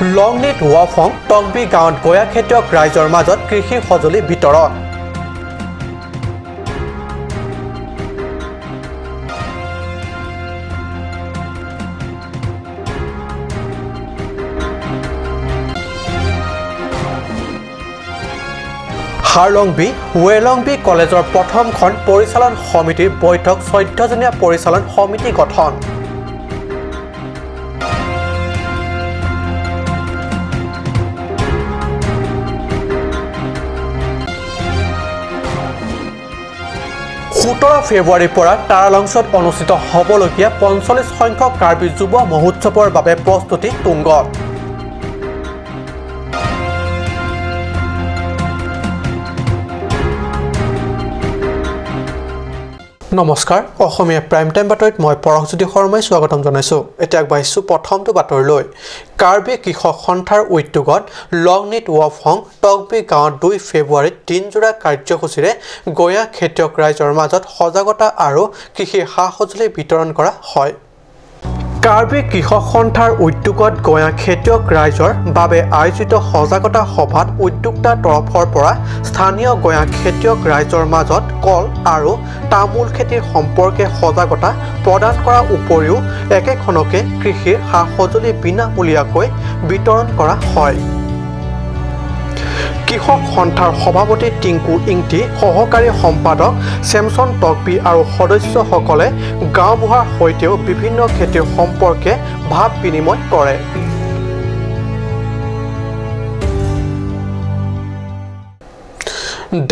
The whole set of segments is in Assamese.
লংনিত ৱাফং টংবি গাঁৱত গয়া খেতিয়ক ৰাইজৰ মাজত কৃষি সঁজুলি বিতৰণ। হাৰলংবি ৱেলংবি কলেজৰ প্ৰথমখন পৰিচালন সমিতিৰ বৈঠক 14জনীয়া পৰিচালন সমিতি গঠন। ফেব্ৰুৱাৰীৰ পৰা টাৰালংছত অনুষ্ঠিত হ'বলগীয়া 45 সংখ্যক কাৰ্বি যুৱ মহোৎসৱৰ বাবে প্ৰস্তুতি তুংগত। নমস্কাৰ, অসমীয়া প্ৰাইম টাইম বাতৰিত মই পৰশজ্যোতি শৰ্মাই স্বাগতম জনাইছো। এতিয়া আগবাঢ়িছোঁ প্ৰথমটো বাতৰিলৈ। কাৰ্বি কৃষক সন্থাৰ উদ্যোগত লংনিত ৱাফং টংবি গাঁৱত 2 ফেব্ৰুৱাৰীত দিনজোৰা কাৰ্যসূচীৰে গয়া খেতিয়ক ৰাইজৰ মাজত সজাগতা আৰু কৃষি সা-সঁজুলি বিতৰণ কৰা হয়। কাৰ্বি কৃষক সন্থাৰ উদ্যোগত গয়া খেতিয়ক ৰাইজৰ বাবে আয়োজিত সজাগতা সভাত উদ্যোক্তাৰ তৰফৰ পৰা স্থানীয় গয়া খেতিয়ক ৰাইজৰ মাজত কল আৰু তামোল খেতিৰ সম্পৰ্কে সজাগতা প্ৰদান কৰাৰ উপৰিও একেখনকে কৃষিৰ সা-সঁজুলি বিনামূলীয়াকৈ বিতৰণ কৰা হয়। কৃষক সন্থাৰ সভাপতি টিংকু ইংটি, সহকাৰী সম্পাদক চেমছন টকবি আৰু সদস্যসকলে গাঁওবুঢ়াৰ সৈতেও বিভিন্ন খেতিৰ সম্পৰ্কে ভাৱ বিনিময় কৰে।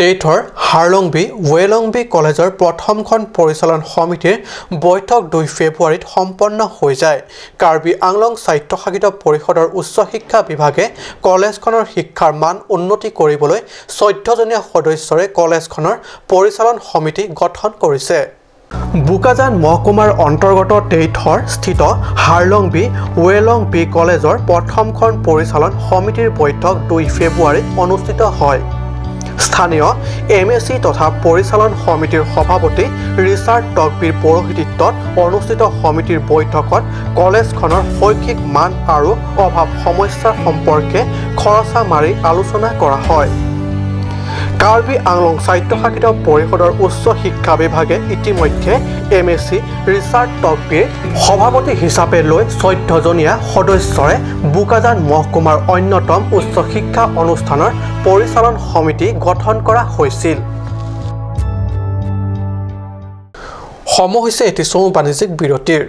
ডেটৰ হাৰলংবি ৱেলংবি কলেজৰ প্ৰথমখন পৰিচালন সমিতিৰ বৈঠক 2 ফেব্ৰুৱাৰীত সম্পন্ন হৈ যায়। কাৰ্বি আংলং স্বায়ত্তশাসিত পৰিষদৰ উচ্চ শিক্ষা বিভাগে কলেজখনৰ শিক্ষাৰ মান উন্নতি কৰিবলৈ 14জনীয়া সদস্যৰে কলেজখনৰ পৰিচালন সমিতি গঠন কৰিছে। বোকাজান মহকুমাৰ অন্তৰ্গত ডেইথৰ স্থিত হাৰলংবি ৱেলংবি কলেজৰ প্ৰথমখন পৰিচালন সমিতিৰ বৈঠক 2 ফেব্ৰুৱাৰীত অনুষ্ঠিত হয়। স্থানীয় MSc তথা পৰিচালন সমিতিৰ সভাপতি ৰিচাৰ্ড টকবিৰ পৌৰোহিত্যত অনুষ্ঠিত সমিতিৰ বৈঠকত কলেজখনৰ শৈক্ষিক মান আৰু অভাৱ সমস্যাৰ সম্পৰ্কে খৰচা মাৰি আলোচনা কৰা হয়। কাৰ্বি আংলং স্বায়ত্তশাসিত পৰিষদৰ উচ্চ শিক্ষা বিভাগে ইতিমধ্যে MSc ৰিচাৰ্ড টকবিৰ সভাপতি হিচাপে লৈ 14জনীয়া সদস্যৰে বোকাজান মহকুমাৰ অন্যতম উচ্চ শিক্ষা অনুষ্ঠানৰ পৰিচালন সমিতি গঠন কৰা হৈছিল। সময় হৈছে এটি চমু বাণিজ্যিক বিৰতিৰ।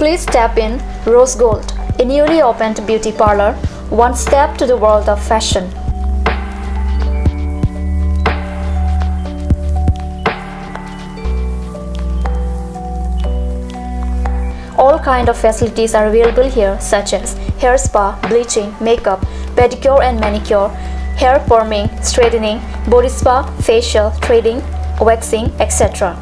Please step in Rose Gold, a newly opened beauty parlor, one step to the world of fashion. All kind of facilities are available here, such as hair spa, bleaching, makeup, pedicure and manicure, hair perming, straightening, body spa, facial, threading, waxing, etc.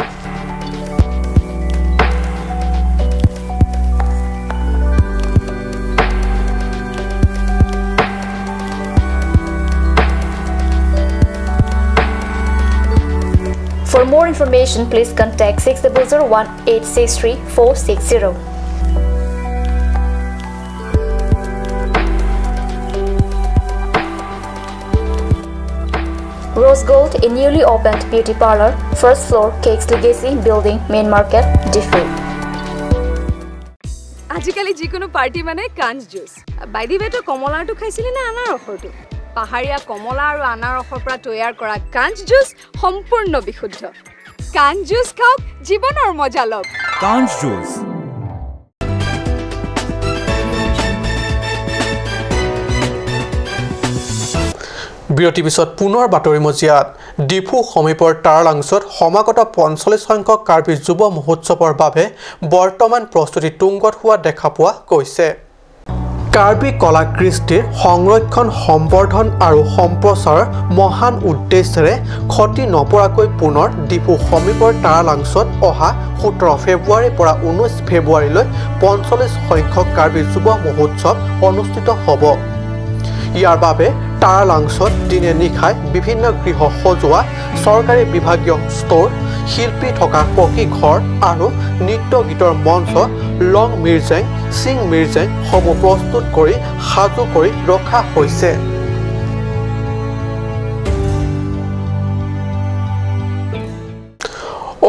For more information, please contact 6001 863 460. Rose Gold, a newly opened beauty parlor, first floor, Cakes Legacy Building, Main Market, Diffie. আজিকালি যিকোনো পাৰ্টি মানে কাঞ্জ জুচ বাইদি বেটো কমলাটো খাইছিলি না আনাৰসটো পাহাৰীয়া কমলা আৰু আনাৰসৰ পৰা তৈয়াৰ কৰা কাঞ্জ জুচ সম্পূৰ্ণ বিশুদ্ধ কাঞ্জ জুচ খাওক জীৱনৰ মজা লওক কাঞ্জ জুচ বিৰতি পিছত পুনৰ বাতৰি মজিয়াত ডিফু সমীপৰ টাৰলাংছত সমাগত ৪৫ সংখ্যক কাৰ্বি যুৱ মহোৎসৱৰ বাবে বৰ্তমান প্ৰস্তুতি তুংগত হোৱা দেখা পোৱা গৈছে কাৰ্বি কলা কৃষ্টিৰ সংৰক্ষণ সম্বৰ্ধন আৰু সম্প্ৰচাৰৰ মহান উদ্দেশ্যেৰে ক্ষতি নপৰাকৈ পুনৰ ডিফু সমীপৰ টাৰলাংছত অহা ১৭ ফেব্ৰুৱাৰীৰ পৰা ১৯ ফেব্ৰুৱাৰীলৈ ৪৫ সংখ্যক কাৰ্বি যুৱ মহোৎসৱ অনুষ্ঠিত হ'ব ইয়াৰ বাবে টাৰলাংছত দিনে নিশাই বিভিন্ন গৃহ সজোৱা চৰকাৰী বিভাগীয় ষ্ট'ৰ শিল্পী থকা পকী ঘৰ আৰু নৃত্য গীতৰ মঞ্চ লং মিৰ্জেং সিং মিৰ্জেং সমূহ প্ৰস্তুত কৰি সাজু কৰি ৰখা হৈছে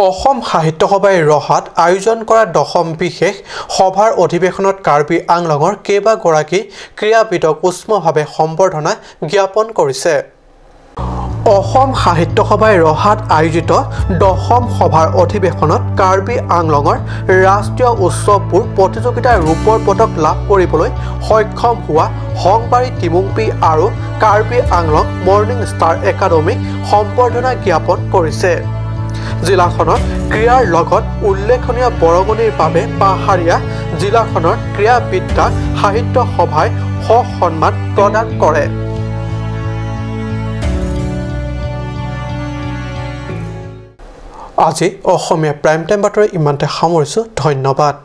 অসম সাহিত্য সভাই ৰহাত আয়োজন কৰা দশম বিশেষ সভাৰ অধিৱেশনত কাৰ্বি আংলঙৰ কেইবাগৰাকী ক্ৰীড়াবিদক উষ্মভাৱে সম্বৰ্ধনা জ্ঞাপন কৰিছে অসম সাহিত্য সভাই ৰহাত আয়োজিত দশম সভাৰ অধিৱেশনত কাৰ্বি আংলঙৰ ৰাষ্ট্ৰীয় উৎসৱবোৰ প্ৰতিযোগিতাৰ ৰূপৰ পদক লাভ কৰিবলৈ সক্ষম হোৱা হংবাৰী টিমুংপি আৰু কাৰ্বি আংলং মৰ্নিং ষ্টাৰ একাডেমীক সম্বৰ্ধনা জ্ঞাপন কৰিছে জিলাখনৰ ক্ৰীড়াৰ লগত উল্লেখনীয় বৰঙণিৰ বাবে পাহাৰীয়া জিলাখনৰ ক্ৰীড়াবিদ্যা সাহিত্য সভাই সন্মান প্ৰদান কৰে আজি অসমীয়া প্ৰাইম টাইম বাতৰি ইমানতে সামৰিছোঁ ধন্যবাদ